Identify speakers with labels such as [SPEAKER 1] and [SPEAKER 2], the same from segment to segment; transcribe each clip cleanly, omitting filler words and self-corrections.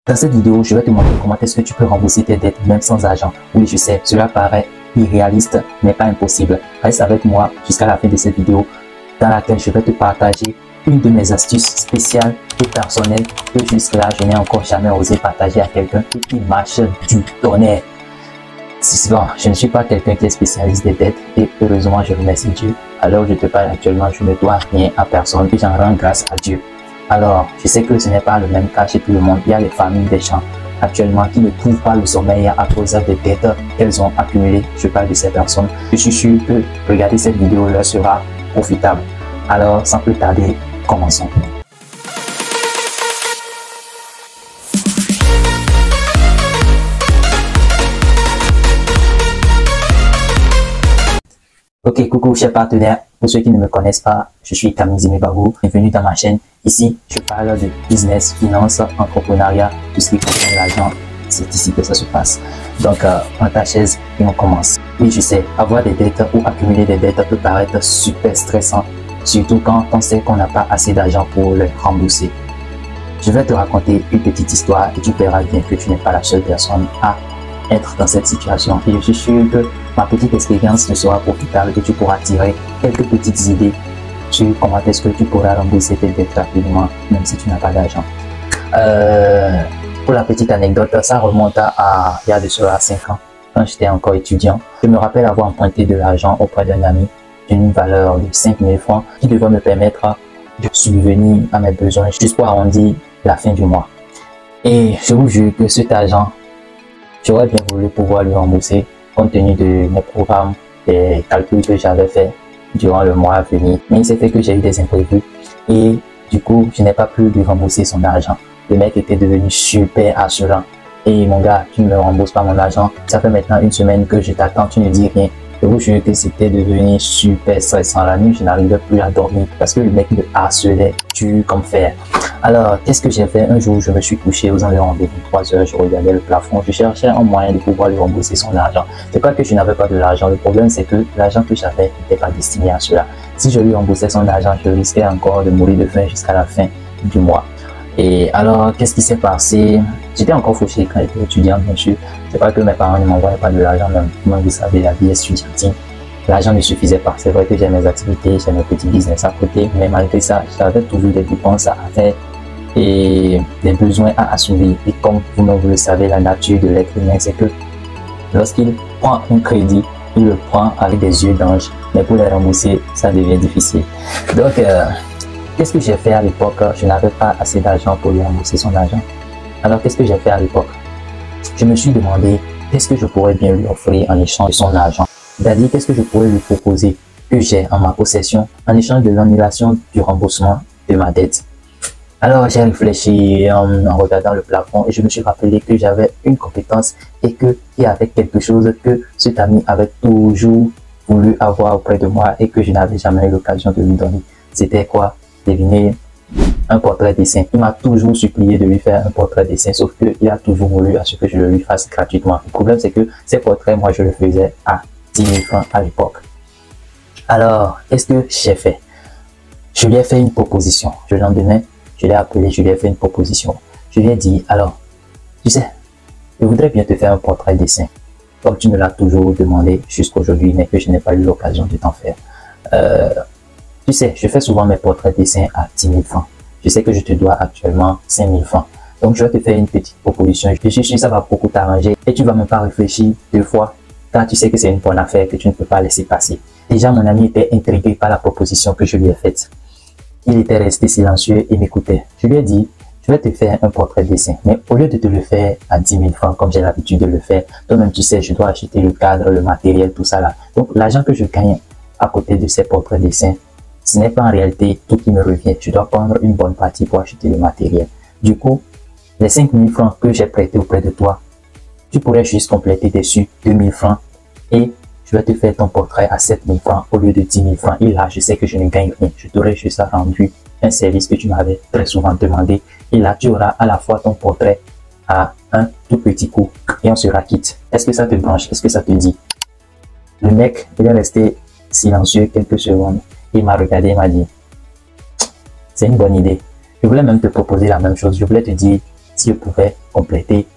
[SPEAKER 1] Dans cette vidéo, je vais te montrer comment est-ce que tu peux rembourser tes dettes même sans argent. Oui, je sais, cela paraît irréaliste, mais pas impossible. Reste avec moi jusqu'à la fin de cette vidéo dans laquelle je vais te partager une de mes astuces spéciales et personnelles que jusque-là, je n'ai encore jamais osé partager à quelqu'un et qui marche du tonnerre. Bon, je ne suis pas quelqu'un qui est spécialiste des dettes et heureusement, je remercie Dieu. Alors, je te parle actuellement, je ne dois rien à personne et j'en rends grâce à Dieu. Alors, je sais que ce n'est pas le même cas chez tout le monde. Il y a les familles des gens actuellement qui ne trouvent pas le sommeil à cause des dettes qu'elles ont accumulées. Je parle de ces personnes. Je suis sûr que regarder cette vidéo leur sera profitable. Alors, sans plus tarder, commençons. Ok, coucou chers partenaires. Pour ceux qui ne me connaissent pas, je suis Camille Zimebagou. Bienvenue dans ma chaîne. Ici, je parle de business, finance, entrepreneuriat, tout ce qui concerne l'argent. C'est ici que ça se passe. Donc, prends ta chaise et on commence. Oui, je sais, avoir des dettes ou accumuler des dettes peut paraître super stressant, surtout quand on sait qu'on n'a pas assez d'argent pour les rembourser. Je vais te raconter une petite histoire et tu verras bien que tu n'es pas la seule personne à être dans cette situation. Et je suis sûr que ma petite expérience te sera profitable et tu pourras tirer quelques petites idées sur comment est-ce que tu pourras rembourser tes dettes rapidement, même si tu n'as pas d'argent. Pour la petite anecdote, ça remonte à il y a de cela 5 ans, quand j'étais encore étudiant. Je me rappelle avoir emprunté de l'argent auprès d'un ami d'une valeur de 5 000 francs qui devait me permettre de subvenir à mes besoins juste pour arrondir la fin du mois. Et je vous jure que cet argent, j'aurais bien voulu pouvoir le rembourser compte tenu de mes programmes, des calculs que j'avais fait durant le mois à venir. Mais il s'est fait que j'ai eu des imprévus et du coup, je n'ai pas pu lui rembourser son argent. Le mec était devenu super assurant. Et mon gars, tu ne me rembourses pas mon argent. Ça fait maintenant une semaine que je t'attends, tu ne dis rien. Je vous jure que c'était devenu super stressant. La nuit, je n'arrivais plus à dormir parce que le mec me harcelait dur comme fer. Alors, qu'est-ce que j'ai fait? Un jour, je me suis couché aux environs de 23 heures, je regardais le plafond, je cherchais un moyen de pouvoir lui rembourser son argent. C'est pas que je n'avais pas de l'argent, le problème c'est que l'argent que j'avais n'était pas destiné à cela. Si je lui remboursais son argent, je risquais encore de mourir de faim jusqu'à la fin du mois. Et alors, qu'est-ce qui s'est passé? J'étais encore fauché quand j'étais étudiant, bien sûr. C'est pas que mes parents ne m'envoyaient pas de l'argent, mais comme vous savez, la vie est estudiantine. L'argent ne suffisait pas. C'est vrai que j'ai mes activités, j'ai mes petits business à côté, mais malgré ça, j'avais toujours des dépenses à faire et des besoins à assumer. Et comme vous le savez, la nature de l'être humain, c'est que lorsqu'il prend un crédit, il le prend avec des yeux d'ange, mais pour les rembourser, ça devient difficile. Donc, qu'est-ce que j'ai fait à l'époque? Je n'avais pas assez d'argent pour lui rembourser son argent. Alors, qu'est-ce que j'ai fait à l'époque? Je me suis demandé qu'est-ce que je pourrais bien lui offrir en échange de son argent. C'est-à-dire, qu'est-ce que je pourrais lui proposer que j'ai en ma possession en échange de l'annulation du remboursement de ma dette. Alors, j'ai réfléchi en regardant le plafond et je me suis rappelé que j'avais une compétence et qu'il y avait quelque chose que cet ami avait toujours voulu avoir auprès de moi et que je n'avais jamais eu l'occasion de lui donner. C'était quoi? Devinez, un portrait dessin. Il m'a toujours supplié de lui faire un portrait dessin, sauf qu'il a toujours voulu à ce que je le lui fasse gratuitement. Le problème, c'est que ces portraits, moi, je le faisais à 10 000 francs à l'époque. Alors, qu'est-ce que j'ai fait? Je lui ai fait une proposition. Le lendemain, je l'ai appelé, je lui ai fait une proposition. Je lui ai dit, alors, tu sais, je voudrais bien te faire un portrait dessin. Comme tu me l'as toujours demandé jusqu'aujourd'hui, mais que je n'ai pas eu l'occasion de t'en faire. Tu sais, je fais souvent mes portraits dessins à 10 000 francs. Je sais que je te dois actuellement 5 000 francs. Donc, je vais te faire une petite proposition. Je suis sûr que ça va beaucoup t'arranger et tu vas même pas réfléchir 2 fois car tu sais que c'est une bonne affaire que tu ne peux pas laisser passer. Déjà, mon ami était intrigué par la proposition que je lui ai faite. Il était resté silencieux et m'écoutait. Je lui ai dit, je vais te faire un portrait dessin, mais au lieu de te le faire à 10 000 francs comme j'ai l'habitude de le faire, toi-même tu sais, je dois acheter le cadre, le matériel, tout ça là. Donc, l'argent que je gagne à côté de ces portraits dessins, ce n'est pas en réalité tout qui me revient. Je dois prendre une bonne partie pour acheter le matériel. Du coup, les 5 000 francs que j'ai prêtés auprès de toi, tu pourrais juste compléter dessus 2 000 francs et je vais te faire ton portrait à 7 000 francs au lieu de 10 000 francs. Et là, je sais que je ne gagne rien. Je t'aurais juste rendu un service que tu m'avais très souvent demandé. Et là, tu auras à la fois ton portrait à un tout petit coup et on sera quitte. Est-ce que ça te branche? Est-ce que ça te dit? Le mec, il est resté silencieux quelques secondes. Il m'a regardé et m'a dit, c'est une bonne idée. Je voulais même te proposer la même chose. Je voulais te dire, si je pouvais compléter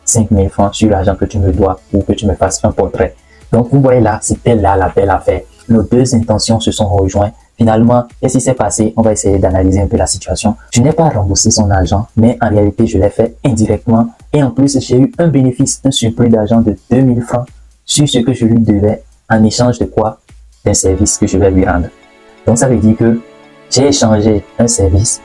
[SPEAKER 1] 5 000 francs sur l'argent que tu me dois pour que tu me fasses un portrait. Donc, vous voyez là, c'était là la belle affaire. Nos deux intentions se sont rejointes. Finalement, qu'est-ce qui s'est passé? On va essayer d'analyser un peu la situation. Je n'ai pas remboursé son argent, mais en réalité, je l'ai fait indirectement. Et en plus, j'ai eu un bénéfice, un surplus d'argent de 2 000 francs sur ce que je lui devais en échange de quoi? D'un service que je vais lui rendre. Donc, ça veut dire que j'ai échangé un service,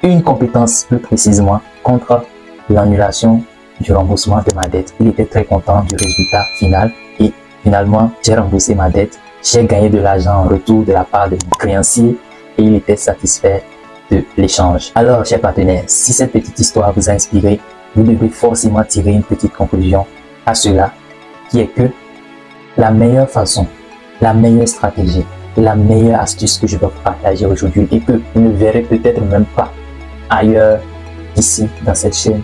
[SPEAKER 1] une compétence plus précisément, contre l'annulation du remboursement de ma dette. Il était très content du résultat final et finalement, j'ai remboursé ma dette. J'ai gagné de l'argent en retour de la part de mon créancier et il était satisfait de l'échange. Alors, chers partenaires, si cette petite histoire vous a inspiré, vous devez forcément tirer une petite conclusion à cela, qui est que la meilleure façon, la meilleure stratégie, la meilleure astuce que je vais vous partager aujourd'hui et que vous ne verrez peut-être même pas ailleurs ici dans cette chaîne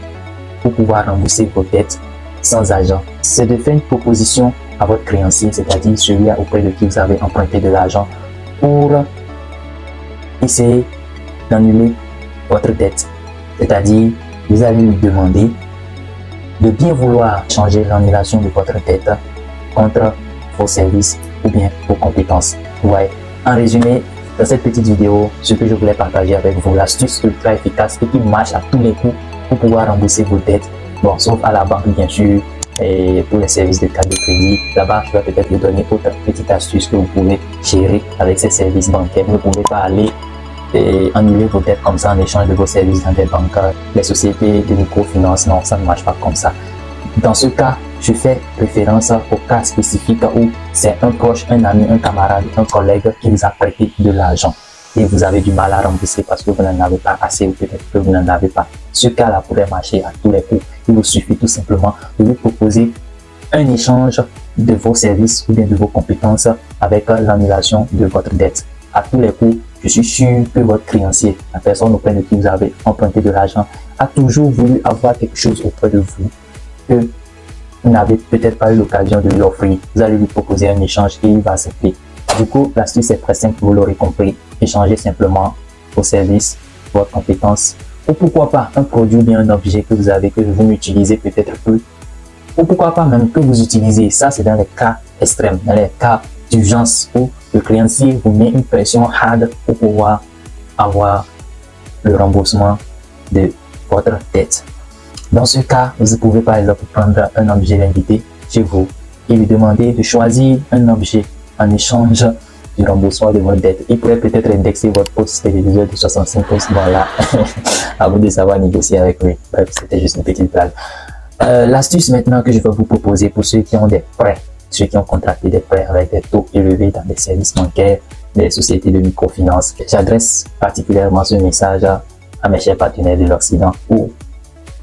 [SPEAKER 1] pour pouvoir rembourser vos dettes sans argent, c'est de faire une proposition à votre créancier, c'est-à-dire celui auprès de qui vous avez emprunté de l'argent, pour essayer d'annuler votre dette. C'est-à-dire, vous allez lui demander de bien vouloir changer l'annulation de votre dette contre vos services ou bien vos compétences. Ouais. En résumé, dans cette petite vidéo, ce que je voulais partager avec vous, l'astuce ultra efficace et qui marche à tous les coups pour pouvoir rembourser vos dettes. Bon, sauf à la banque, bien sûr, et pour les services de carte de crédit. Là-bas, je vais peut-être vous donner autre petite astuce que vous pouvez gérer avec ces services bancaires. Vous ne pouvez pas aller et annuler vos dettes comme ça en échange de vos services dans des banques. Les sociétés de microfinance, non, ça ne marche pas comme ça. Dans ce cas, je fais référence au cas spécifique où c'est un proche, un ami, un camarade, un collègue qui vous a prêté de l'argent et vous avez du mal à rembourser parce que vous n'en avez pas assez ou peut-être que vous n'en avez pas. Ce cas-là pourrait marcher à tous les coups. Il vous suffit tout simplement de vous proposer un échange de vos services ou bien de vos compétences avec l'annulation de votre dette. À tous les coups, je suis sûr que votre créancier, la personne auprès de qui vous avez emprunté de l'argent, a toujours voulu avoir quelque chose auprès de vous que vous n'avez peut-être pas eu l'occasion de lui offrir. Vous allez lui proposer un échange et il va accepter. Du coup, l'astuce est très simple, vous l'aurez compris. Échangez simplement vos services, votre compétence, ou pourquoi pas un produit ou bien un objet que vous avez, que vous n'utilisez peut-être plus, ou pourquoi pas même que vous utilisez. Ça, c'est dans les cas extrêmes, dans les cas d'urgence où le créancier vous met une pression hard pour pouvoir avoir le remboursement de votre dette. Dans ce cas, vous pouvez par exemple prendre un objet invité chez vous et lui demander de choisir un objet en échange du remboursement de votre dette. Il pourrait peut-être indexer votre poste téléviseur de 65 pouces. Voilà, à vous de savoir négocier avec lui. Bref, c'était juste une petite blague. L'astuce maintenant que je vais vous proposer pour ceux qui ont des prêts, ceux qui ont contracté des prêts avec des taux élevés dans des services bancaires, des sociétés de microfinance. J'adresse particulièrement ce message à mes chers partenaires de l'Occident où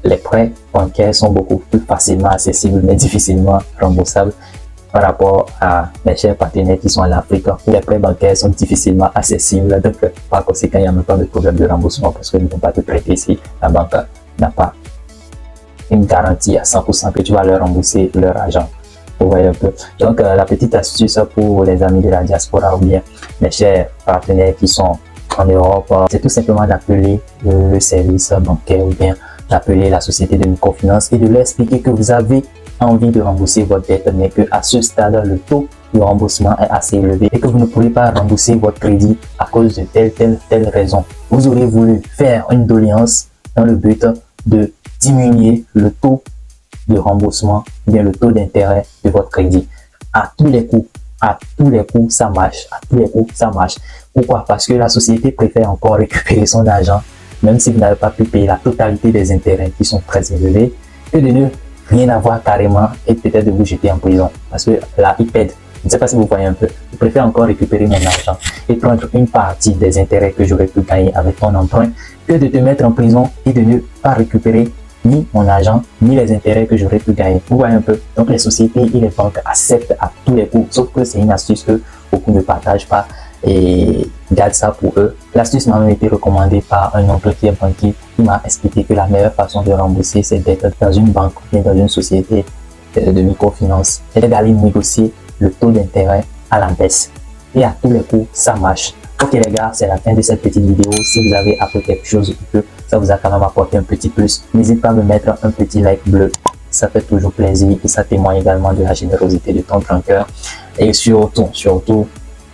[SPEAKER 1] les prêts bancaires sont beaucoup plus facilement accessibles mais difficilement remboursables par rapport à mes chers partenaires qui sont en Afrique où les prêts bancaires sont difficilement accessibles. Donc, par conséquent, il n'y a même pas de problème de remboursement parce qu'ils ne vont pas te prêter ici. La banque n'a pas une garantie à 100% que tu vas leur rembourser leur argent. Vous voyez un peu. Donc, la petite astuce pour les amis de la diaspora ou bien mes chers partenaires qui sont en Europe, c'est tout simplement d'appeler le service bancaire ou bien d'appeler la société de microfinance et de leur expliquer que vous avez envie de rembourser votre dette, mais que à ce stade, le taux de remboursement est assez élevé et que vous ne pourrez pas rembourser votre crédit à cause de telle raison. Vous aurez voulu faire une doléance dans le but de diminuer le taux de remboursement, bien le taux d'intérêt de votre crédit. À tous les coups, ça marche. À tous les coups, ça marche. Pourquoi? Parce que la société préfère encore récupérer son argent, même si vous n'avez pas pu payer la totalité des intérêts qui sont très élevés, que de ne rien avoir carrément et peut-être de vous jeter en prison. Parce que là, ils pèdent. Je ne sais pas si vous voyez un peu. Je préfère encore récupérer mon argent et prendre une partie des intérêts que j'aurais pu gagner avec mon emprunt que de te mettre en prison et de ne pas récupérer ni mon argent, ni les intérêts que j'aurais pu gagner. Vous voyez un peu. Donc, les sociétés et les banques acceptent à tous les coups. Sauf que c'est une astuce que beaucoup ne partagent pas et gardent ça pour eux. L'astuce m'a même été recommandée par un oncle qui est banquier qui m'a expliqué que la meilleure façon de rembourser ses dettes dans une banque ou dans une société de microfinance est d'aller négocier le taux d'intérêt à la baisse. Et à tous les coups, ça marche. Ok les gars, c'est la fin de cette petite vidéo. Si vous avez appris quelque chose, que ça vous a quand même apporté un petit plus, n'hésite pas à me mettre un petit like bleu. Ça fait toujours plaisir et ça témoigne également de la générosité de ton grand cœur. Et surtout,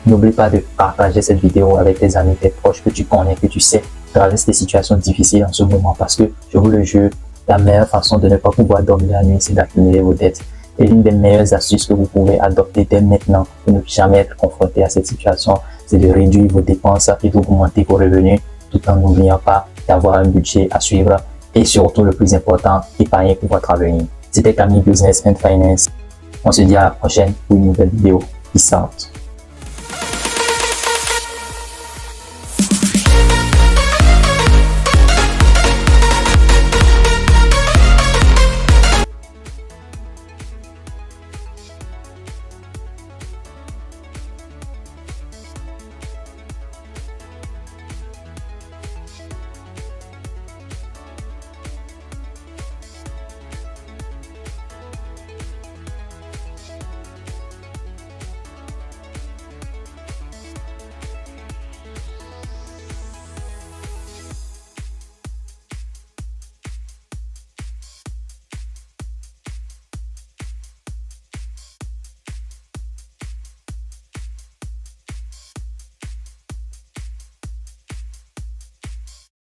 [SPEAKER 1] n'oublie pas de partager cette vidéo avec tes amis, tes proches que tu connais, que tu sais traversent des situations difficiles en ce moment, parce que, je vous le jure, la meilleure façon de ne pas pouvoir dormir la nuit, c'est d'accumuler vos dettes. Et l'une des meilleures astuces que vous pouvez adopter dès maintenant pour ne jamais être confronté à cette situation, c'est de réduire vos dépenses et d'augmenter vos revenus, tout en n'oubliant pas d'avoir un budget à suivre et surtout, le plus important, épargner pour votre avenir. C'était Camille Business and Finance. On se dit à la prochaine pour une nouvelle vidéo. Peace out.